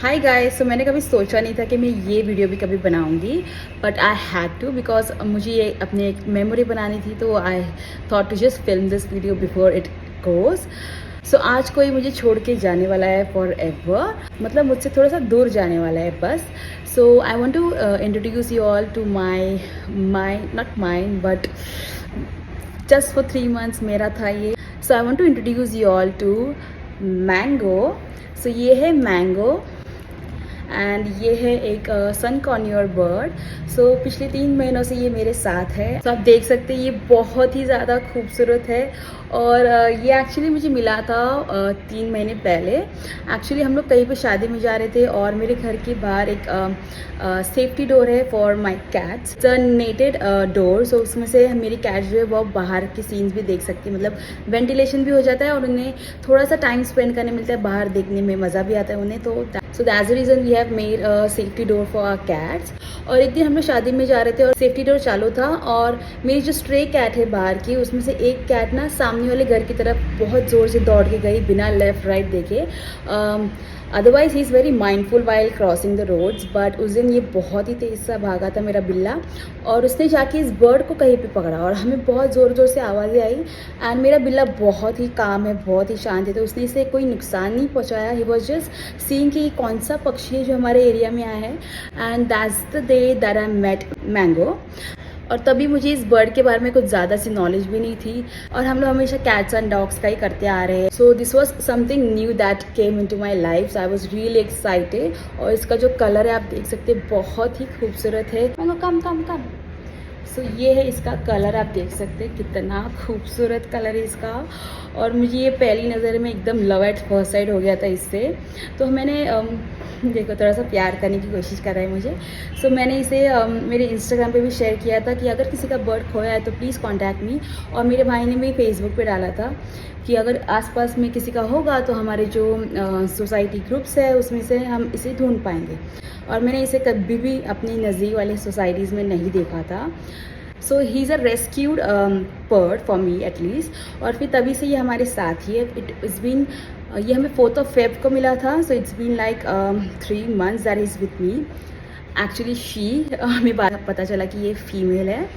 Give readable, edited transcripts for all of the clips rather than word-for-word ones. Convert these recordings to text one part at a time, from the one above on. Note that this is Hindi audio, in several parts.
Hi guys. सो मैंने कभी सोचा नहीं था कि मैं ये वीडियो भी कभी बनाऊंगी, but I had to because मुझे ये अपने एक मेमोरी बनानी थी, तो I thought to just film this video before it goes. So आज कोई मुझे छोड़ के जाने वाला है फॉर एवर, मतलब मुझसे थोड़ा सा दूर जाने वाला है बस। So I want to introduce you all to my not mine but just for 3 months मेरा था ये। So I want to introduce you all to mango. So ये है मैंगो एंड ये है एक सन कॉर्नियर बर्ड। सो पिछले 3 महीनों से ये मेरे साथ है। तो आप देख सकते हैं ये बहुत ही ज़्यादा खूबसूरत है। और ये एक्चुअली मुझे मिला था 3 महीने पहले। एक्चुअली हम लोग कहीं पे शादी में जा रहे थे और मेरे घर के बाहर एक सेफ्टी डोर है for my cats. It's a netted door. So उसमें से मेरी कैट्स जो है वो बाहर के सीन्स भी देख सकती है, मतलब वेंटिलेशन भी हो जाता है और उन्हें थोड़ा सा टाइम स्पेंड करने मिलता है, बाहर देखने में मज़ा भी आता है उन्हें। तो so that's the reason we have made a safety door for our cats. और एक दिन हम लोग शादी में जा रहे थे और सेफ्टी डोर चालू था और मेरी जो स्ट्रे कैट है बाहर की, उसमें से एक कैट ना सामने वाले घर की तरफ बहुत ज़ोर से दौड़ के गई बिना लेफ्ट राइट देखे। Otherwise he is very mindful while crossing the roads, but उस दिन ये बहुत ही तेज़ सा भागा था मेरा बिल्ला और उसने जाके इस बर्ड को कहीं पे पकड़ा और हमें बहुत ज़ोर ज़ोर से आवाज़ें आई। एंड मेरा बिल्ला बहुत ही काम है, बहुत ही शांत है, तो उसने इसे कोई नुकसान नहीं पहुँचाया। ही वॉज जस्ट सीइंग कि कौन सा पक्षी है जो हमारे एरिया में आया है। And that's the day that I met Mango. और तभी मुझे इस बर्ड के बारे में कुछ ज़्यादा सी नॉलेज भी नहीं थी और हम लोग हमेशा कैट्स एंड डॉग्स का ही करते आ रहे हैं। So this was something new that came into my life. So I was really excited. और इसका जो कलर है आप देख सकते हैं, बहुत ही खूबसूरत है। कम कम कम। सो ये है इसका कलर, आप देख सकते हैं कितना खूबसूरत कलर है इसका। और मुझे ये पहली नज़र में एकदम लव एट फर्स्ट साइड हो गया था इससे। तो मैंने देखो थोड़ा सा प्यार करने की कोशिश कर रहा है मुझे। सो मैंने इसे मेरे इंस्टाग्राम पे भी शेयर किया था कि अगर किसी का बर्ड खोया है तो प्लीज़ कॉन्टैक्ट मी। और मेरे भाई ने भी फेसबुक पे डाला था कि अगर आसपास में किसी का होगा तो हमारे जो सोसाइटी ग्रुप्स है उसमें से हम इसे ढूंढ पाएंगे। और मैंने इसे कभी भी अपनी नज़दीक वाली सोसाइटीज़ में नहीं देखा था। So he is a rescued bird for me at least. और फिर तभी से ये हमारे साथ ही है। इट्स बीन ये हमें 4th of Feb को मिला था। So it's been like 3 months that is with me. Actually हमें पता चला कि ये फीमेल है।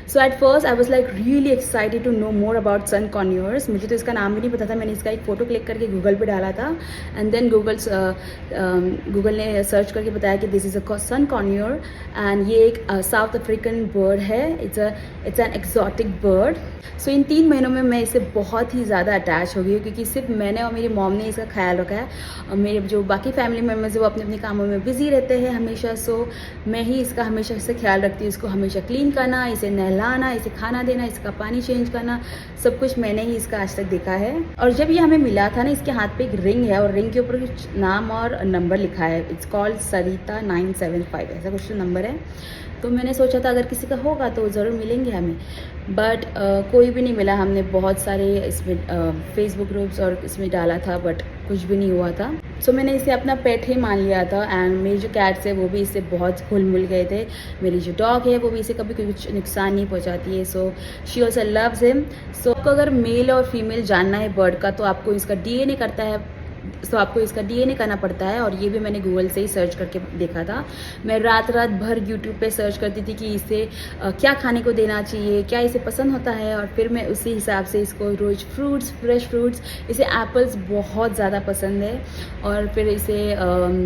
So at first I was like really excited to know more about sun conures. मुझे तो इसका नाम भी नहीं पता था। मैंने इसका एक फ़ोटो क्लिक करके गूगल पे डाला था एंड देन गूगल ने सर्च करके बताया कि this is a sun conure and ये एक साउथ अफ्रीकन बर्ड है। It's an exotic bird. So इन 3 महीनों में मैं इससे बहुत ही ज़्यादा अटैच हो गई हूँ क्योंकि सिर्फ मैंने और मेरी मॉम ने इसका ख्याल रखा है। और मेरे जो बाकी फैमिली मेम्बर्स है वो अपने अपने कामों में बिजी रहते हैं हमेशा। सो मैं ही इसका हमेशा से ख्याल रखती हूँ। इसको हमेशा क्लीन करना, इसे नहलाना, इसे खाना देना, इसका पानी चेंज करना, सब कुछ मैंने ही इसका आज तक देखा है। और जब ये हमें मिला था ना, इसके हाथ पे एक रिंग है और रिंग के ऊपर कुछ नाम और नंबर लिखा है। इट्स कॉल्ड सरिता 975, ऐसा कुछ तो नंबर है। तो मैंने सोचा था अगर किसी का होगा तो ज़रूर मिलेंगे हमें, बट कोई भी नहीं मिला। हमने बहुत सारे इसमें फेसबुक ग्रुप्स और इसमें डाला था बट कुछ भी नहीं हुआ था। सो मैंने इसे अपना पेट ही मान लिया था। एंड मेरी जो कैट्स है वो भी इससे बहुत घुल मिल गए थे। मेरी जो डॉग है वो भी इसे कभी कुछ नुकसान नहीं पहुंचाती है। So she also loves him. So आपको अगर मेल और फीमेल जानना है बर्ड का तो आपको इसका डीएनए करता है। तो आपको इसका डीएनए करना पड़ता है और ये भी मैंने गूगल से ही सर्च करके देखा था। मैं रात भर यूट्यूब पे सर्च करती थी कि इसे क्या खाने को देना चाहिए, क्या इसे पसंद होता है। और फिर मैं उसी हिसाब से इसको रोज़ फ्रूट्स, फ्रेश फ्रूट्स, इसे एप्पल्स बहुत ज़्यादा पसंद है। और फिर इसे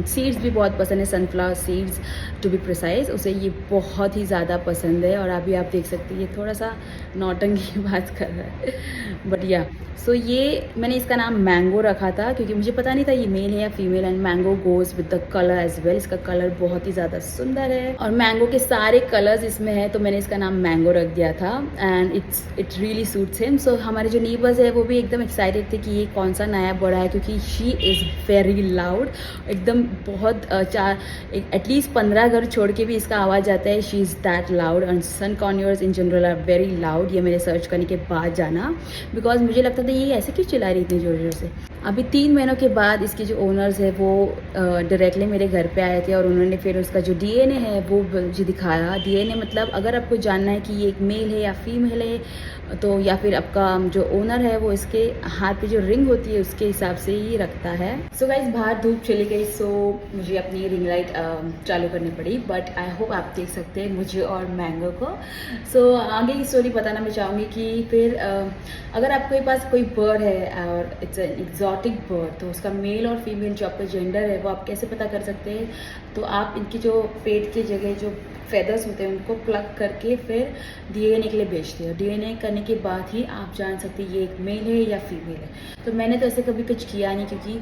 सीड्स भी बहुत पसंद है, sunflower seeds to be precise, उसे ये बहुत ही ज़्यादा पसंद है। और अभी आप देख सकते हैं ये थोड़ा सा नौटंकी की बात कर रहा है बट या सो ये मैंने इसका नाम मैंगो रखा था क्योंकि मुझे पता नहीं था ये मेल है या female. And Mango goes with the colour as well. इसका कलर बहुत ही ज़्यादा सुंदर है और मैंगो के सारे कलर्स इसमें है, तो मैंने इसका नाम मैंगो रख दिया था। And it really suits him. So हमारे जो नीबर्स है वो भी एकदम एक्साइटेड थे कि ये कौन सा नया बड़ा है क्योंकि शी इज़ वेरी लाउड। एकदम बहुत एटलीस्ट 15 घर छोड़ के भी इसका आवाज़ आता है। She is that loud and sun conures in general are very loud. ये मैंने सर्च करने के बाद जाना बिकॉज मुझे लगता था ये ऐसे क्यों चिल्ला रही इतनी ज़ोर ज़ोर से। अभी 3 महीनों के बाद इसके जो ओनर्स है वो डायरेक्टली मेरे घर पे आए थे और उन्होंने फिर उसका जो डीएनए है वो मुझे दिखाया। डीएनए मतलब अगर आपको जानना है कि ये एक मेल है या फीमेल है तो या फिर आपका जो ओनर है वो इसके हाथ पे जो रिंग होती है उसके हिसाब से ही रखता है। सो गाइस बाहर धूप चली गई, सो मुझे अपनी रिंग लाइट चालू करनी पड़ी, बट आई होप आप देख सकते हैं मुझे और मैंगो को। सो आगे की स्टोरी बताना मैं चाहूँगी कि फिर अगर आपके पास कोई बर्ड है और इट्स एन एग्जॉटिक बर्ड तो उसका मेल और फीमेल जो आपका जेंडर है वो आप कैसे पता कर सकते हैं। तो आप इनकी जो पेट की जगह जो फेदर्स होते हैं उनको प्लग करके फिर डीएनए के लिए भेजते हैं। डीएनए करने के बाद ही आप जान सकते हैं ये एक मेल है या फीमेल है। तो मैंने तो ऐसे कभी कुछ किया नहीं क्योंकि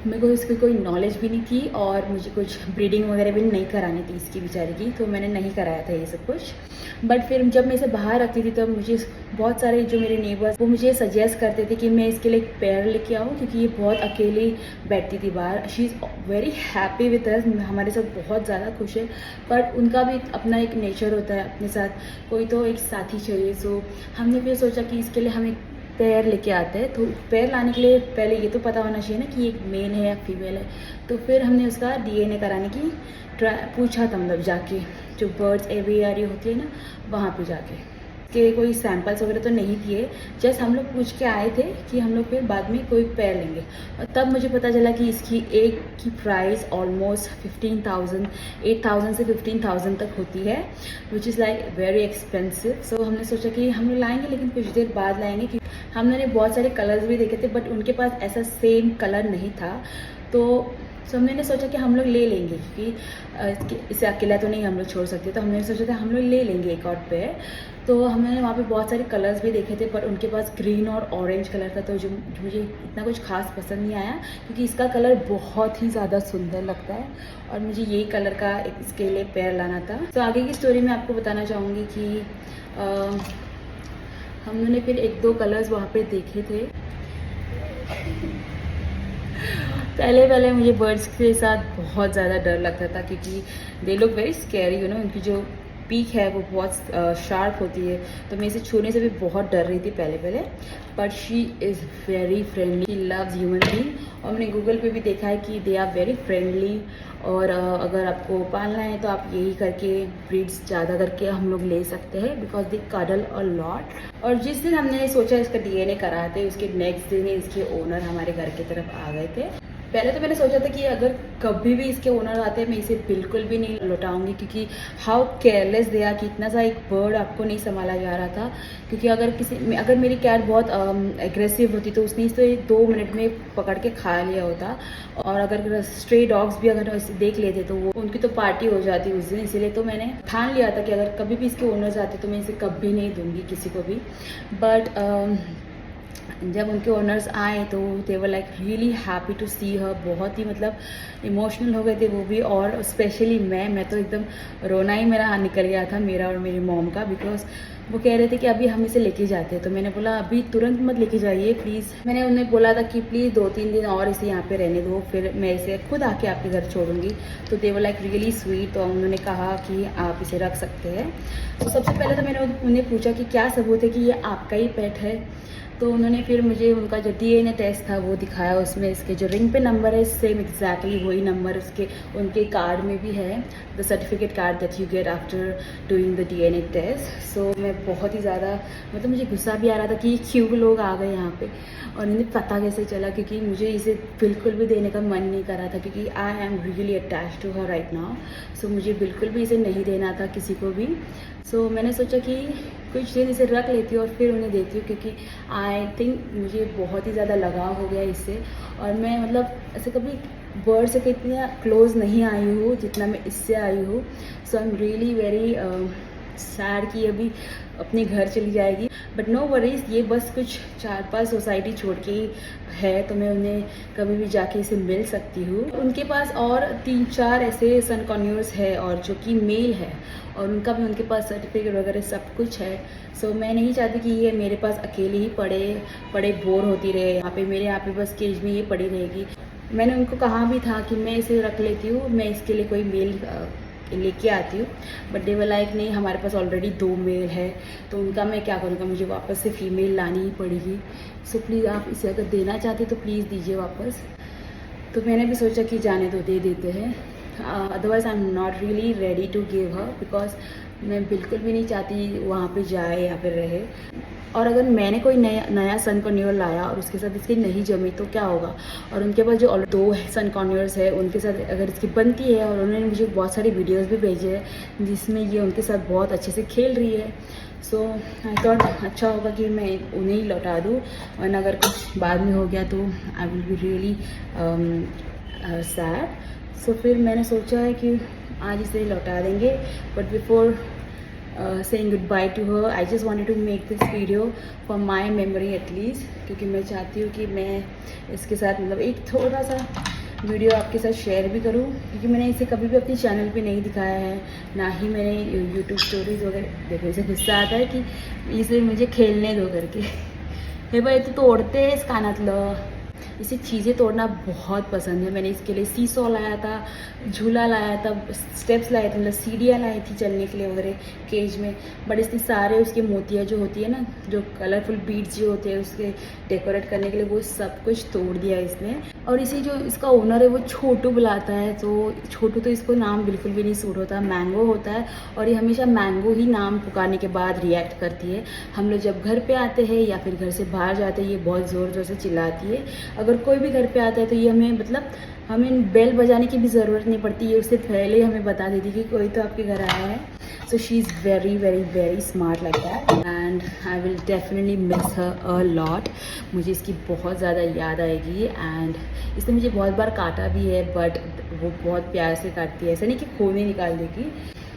मेरे को इसकी कोई नॉलेज भी नहीं थी और मुझे कुछ ब्रीडिंग वगैरह भी नहीं करानी थी इसकी बेचारी की, तो मैंने नहीं कराया था ये सब कुछ। बट फिर जब मैं इसे बाहर रखती थी तो मुझे बहुत सारे जो मेरे नेबर्स वो मुझे सजेस्ट करते थे कि मैं इसके लिए एक पेयर लेके आऊँ क्योंकि ये बहुत अकेली बैठती थी बाहर। She is very happy with us, हमारे साथ बहुत ज़्यादा खुश है, पर उनका भी अपना एक नेचर होता है, अपने साथ कोई तो एक साथी चाहिए। सो हमने फिर सोचा कि इसके लिए हम एक पेयर लेके आते हैं। तो पेयर लाने के लिए पहले ये तो पता होना चाहिए ना कि एक मेल है या फीमेल है। तो फिर हमने उसका डीएनए कराने की पूछा था, मतलब जाके जो बर्ड्स एवियरी होती है ना वहाँ पे जाके के कोई सैंपल्स वगैरह तो नहीं दिए, जस्ट हम लोग पूछ के आए थे कि हम लोग फिर बाद में कोई पेयर लेंगे। और तब मुझे पता चला कि इसकी एक की प्राइस ऑलमोस्ट 8,000 से 15,000 तक होती है, which is like very expensive. So हमने सोचा कि हम लोग लाएंगे लेकिन कुछ देर बाद लाएंगे क्योंकि हमने बहुत सारे कलर्स भी देखे थे बट उनके पास ऐसा सेम कलर नहीं था। तो हमने सोचा कि हम लोग ले लेंगे क्योंकि इसे अकेला तो नहीं हम लोग छोड़ सकते, तो हमने सोचा था हम लोग ले लेंगे एक और पेयर। तो हमने वहाँ पे बहुत सारे कलर्स भी देखे थे पर उनके पास ग्रीन और ऑरेंज कलर का, तो जो मुझे इतना कुछ खास पसंद नहीं आया क्योंकि इसका कलर बहुत ही ज़्यादा सुंदर लगता है और मुझे यही कलर का एक इसके लिए पेयर लाना था। तो आगे की स्टोरी में आपको बताना चाहूँगी कि हमने फिर 1-2 कलर्स वहाँ पे देखे थे। पहले मुझे बर्ड्स के साथ बहुत ज़्यादा डर लगता था क्योंकि they look very scary, you know, उनकी जो पीक है वो बहुत शार्प होती है, तो मैं इसे छूने से भी बहुत डर रही थी पहले। But she is very friendly, she loves human being. और मैंने गूगल पे भी देखा है कि दे आर वेरी फ्रेंडली और अगर आपको पालना है तो आप यही करके ब्रीड्स ज़्यादा करके हम लोग ले सकते हैं because they cuddle a lot. और जिस दिन हमने सोचा इसका डीएनए कराते उसके नेक्स्ट दिन ही इसके ओनर हमारे घर की तरफ आ गए थे। पहले तो मैंने सोचा था कि अगर कभी भी इसके ओनर आते हैं मैं इसे बिल्कुल भी नहीं लौटाऊंगी क्योंकि हाउ केयरलेस दे आर कि इतना सा एक बर्ड आपको नहीं संभाला जा रहा था। क्योंकि अगर मेरी कैट बहुत एग्रेसिव होती तो उसने इसे 2 मिनट में पकड़ के खा लिया होता, और अगर स्ट्रे डॉग्स भी अगर देख लेते तो वो उनकी तो पार्टी हो जाती उस दिन। इसीलिए तो मैंने ठान लिया था कि अगर कभी भी इसके ओनर्स आते तो मैं इसे कभी नहीं दूंगी किसी को भी। बट जब उनके ओनर्स आए तो they were like really happy to see her, बहुत ही मतलब इमोशनल हो गए थे वो भी। और स्पेशली मैं तो एकदम रोना ही मेरा निकल गया था, मेरा और मेरी मॉम का, बिकॉज वो कह रहे थे कि अभी हम इसे लेके जाते हैं। तो मैंने बोला अभी तुरंत मत लेके जाइए प्लीज़। मैंने उन्हें बोला था कि प्लीज़ 2-3 दिन और इसे यहाँ पे रहने दो, फिर मैं इसे खुद आके आपके घर छोड़ूंगी। तो they were like really sweet, तो उन्होंने कहा कि आप इसे रख सकते हैं। तो सबसे पहले तो मैंने उन्हें पूछा कि क्या सबूत है कि ये आपका ही पेट है। तो उन्होंने फिर मुझे उनका जो डीएनए टेस्ट था वो दिखाया, उसमें इसके जो रिंग पे नंबर है सेम एग्जैक्टली वही नंबर उसके उनके कार्ड में भी है, the certificate card that you get after doing the DNA test. So मैं बहुत ही ज़्यादा मतलब मुझे गुस्सा भी आ रहा था कि क्यों लोग आ गए यहाँ पे और इन्हें पता कैसे चला, क्योंकि मुझे इसे बिल्कुल भी देने का मन नहीं कर रहा था क्योंकि I am really attach to her right now. So मुझे बिल्कुल भी इसे नहीं देना था किसी को भी। सो मैंने सोचा कि कुछ दिन इसे रख लेती हूँ और फिर उन्हें देती हूँ क्योंकि आई थिंक मुझे बहुत ही ज़्यादा लगाव हो गया इससे। और मैं मतलब ऐसे कभी बर्ड से इतना क्लोज नहीं आई हूँ जितना मैं इससे आई हूँ। So I am really very sad कि अभी अपने घर चली जाएगी, बट नो वरीज, ये बस कुछ 4-5 सोसाइटी छोड़ के ही है, तो मैं उन्हें कभी भी जाके इसे मिल सकती हूँ। उनके पास और 3-4 ऐसे सन कॉन्यूर्स है और जो कि मेल है और उनका भी उनके पास सर्टिफिकेट वगैरह सब कुछ है। सो मैं नहीं चाहती कि ये मेरे पास अकेले ही पड़े बोर होती रहे यहाँ पे, मेरे यहाँ पे बस केज में ये पड़ी रहेगी। मैंने उनको कहा भी था कि मैं इसे रख लेती हूँ, मैं इसके लिए कोई मेल लेके आती हूँ, बट दे वर लाइक नहीं, हमारे पास ऑलरेडी 2 मेल है, तो उनका मैं क्या करूँगा, मुझे वापस से फीमेल लानी ही पड़ेगी। सो प्लीज़ आप इसे अगर देना चाहते तो प्लीज़ दीजिए वापस। तो मैंने भी सोचा कि जाने दो, दे देते हैं। Otherwise I am not really ready to give her, because मैं बिल्कुल भी नहीं चाहती वहाँ पे जाए या फिर रहे। और अगर मैंने कोई नया सन कॉर्नियोर लाया और उसके साथ इसकी नहीं जमी तो क्या होगा। और उनके पास जो ऑलरेडी 2 सन कॉर्नियोर्स है उनके साथ अगर इसकी बनती है, और उन्होंने मुझे बहुत सारी वीडियोस भी भेजे हैं जिसमें ये उनके साथ बहुत अच्छे से खेल रही है। सो आई थॉट अच्छा होगा कि मैं उन्हें ही लौटा दूँ, वरना अगर कुछ बाद में हो गया तो I will be really sad. So फिर मैंने सोचा है कि आज इसे लौटा देंगे, but before saying goodbye to her, I just wanted to make this video for my memory at least, क्योंकि मैं चाहती हूँ कि मैं इसके साथ मतलब एक थोड़ा सा वीडियो आपके साथ शेयर भी करूँ, क्योंकि मैंने इसे कभी भी अपनी चैनल पे नहीं दिखाया है, ना ही मैंने यूट्यूब स्टोरीज वगैरह। देखो इसे गुस्सा आता है कि इसे मुझे खेलने दो करके। हे भाई तो तोड़ते हैं इस कानातलं। इसे चीज़ें तोड़ना बहुत पसंद है। मैंने इसके लिए सीसॉ लाया था, झूला लाया था, स्टेप्स लाए थे, मतलब सीढ़ियाँ लाई थी चलने के लिए वगैरह केज में, बट इसने सारे उसके मोतिया जो होती है ना, जो कलरफुल बीड्स जो होते हैं उसके डेकोरेट करने के लिए, वो सब कुछ तोड़ दिया इसने। और इसे जो इसका ओनर है वो छोटू बुलाता है, तो छोटू तो इसको नाम बिल्कुल भी नहीं सूट होता, मैंगो होता है, और ये हमेशा मैंगो ही नाम पुकारने के बाद रिएक्ट करती है। हम लोग जब घर पे आते हैं या फिर घर से बाहर जाते हैं ये बहुत ज़ोर ज़ोर से चिल्लाती है। अगर कोई भी घर पे आता है तो ये हमें बेल बजाने की भी ज़रूरत नहीं पड़ती, ये उससे पहले ही हमें बता देती कि कोई तो आपके घर आया है। So she is very very very smart like that, and I will definitely miss her a lot. मुझे इसकी बहुत ज़्यादा याद आएगी, एंड इसने मुझे बहुत बार काटा भी है, बट वो बहुत प्यार से काटती है, ऐसा नहीं कि खून ही निकाल देगी।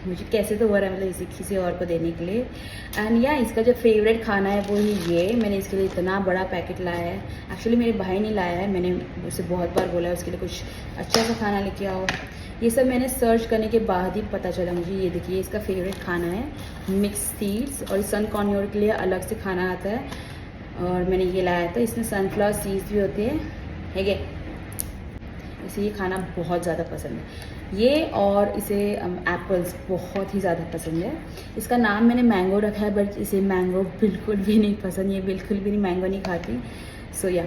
मुझे कैसे तो हो रहा है मतलब इसे किसी और को देने के लिए। एंड या इसका जो फेवरेट खाना है वो ही ये, मैंने इसके लिए इतना बड़ा पैकेट लाया है। एक्चुअली मेरे भाई ने लाया है, मैंने उसे बहुत बार बोला है उसके लिए कुछ अच्छा सा खाना लेके आओ। ये सब मैंने सर्च करने के बाद ही पता चला मुझे। ये देखिए इसका फेवरेट खाना है मिक्स सीड्स, और सन कॉर्नियोर के लिए अलग से खाना आता है, और मैंने ये लाया था। इसमें सनफ्लावर सीड्स भी होते हैं, है क्या। इसे ये खाना बहुत ज़्यादा पसंद है ये, और इसे एप्पल्स बहुत ही ज़्यादा पसंद है। इसका नाम मैंने मैंगो रखा है, बट इसे मैंगो बिल्कुल भी नहीं पसंद, ये बिल्कुल भी नहीं मैंगो नहीं खाती। सो या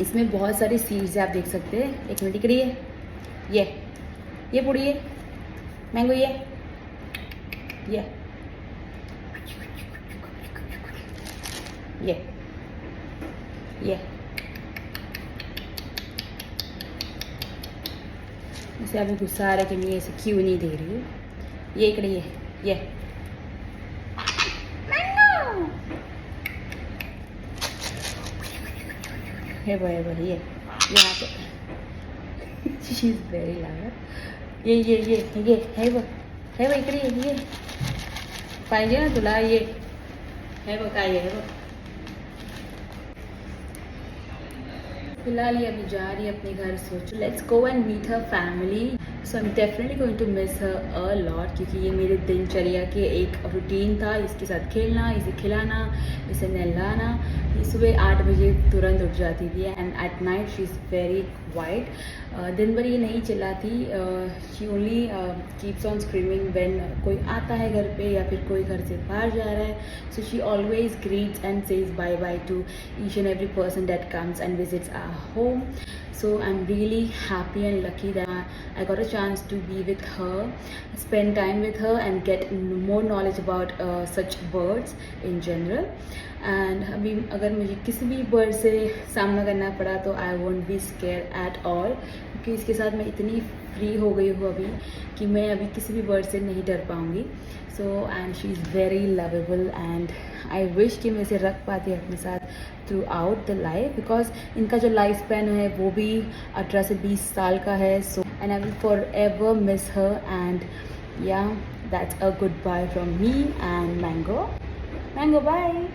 इसमें बहुत सारी सीड्स है, आप देख सकते हैं। एक मिनट करिए, ये पूरी है मैंगो, ये इसे अभी गुस्सा आ रहा है कि मैं इसे क्यों नहीं दे रही हूँ। ये इकड़े ये है भाई ये यहाँ पे शी इज़ वेरी लाउड। ये है वो इकडे ये पाहिजे ना तुला, ये है वो काय है वो। फिलहाल ये अभी जा रही है अपने घर, सोचो let's go and meet her family. So I am definitely going to miss her a lot, क्योंकि ये मेरे दिनचर्या के एक रूटीन था, इसके साथ खेलना, इसे खिलाना, इसे नहलाना। ये सुबह 8 बजे तुरंत उठ जाती थी, and at night she is very quiet. दिन भर ये नहीं चिल्लाती, she only keeps on screaming when कोई आता है घर पे या फिर कोई घर से बाहर जा रहा है। So she always greets and says bye bye to each and every person that comes and visits our home. So I'm really happy and lucky that I got a chance to be with her, spend time with her and get more knowledge about such birds in general. And अभी अगर मुझे किसी भी बर्ड से सामना करना पड़ा तो I won't be scared at all, क्योंकि इसके साथ मैं इतनी फ्री हो गई हूँ अभी कि मैं अभी किसी भी बर्ड से नहीं डर पाऊँगी। So and she is very lovable, and I wish कि मैं इसे रख पाती अपने साथ through out the life, because इनका जो लाइफ स्पैन है वो भी 18 से 20 साल का है। So and I will for ever miss her, and yeah that's a goodbye from me and mango bye bye.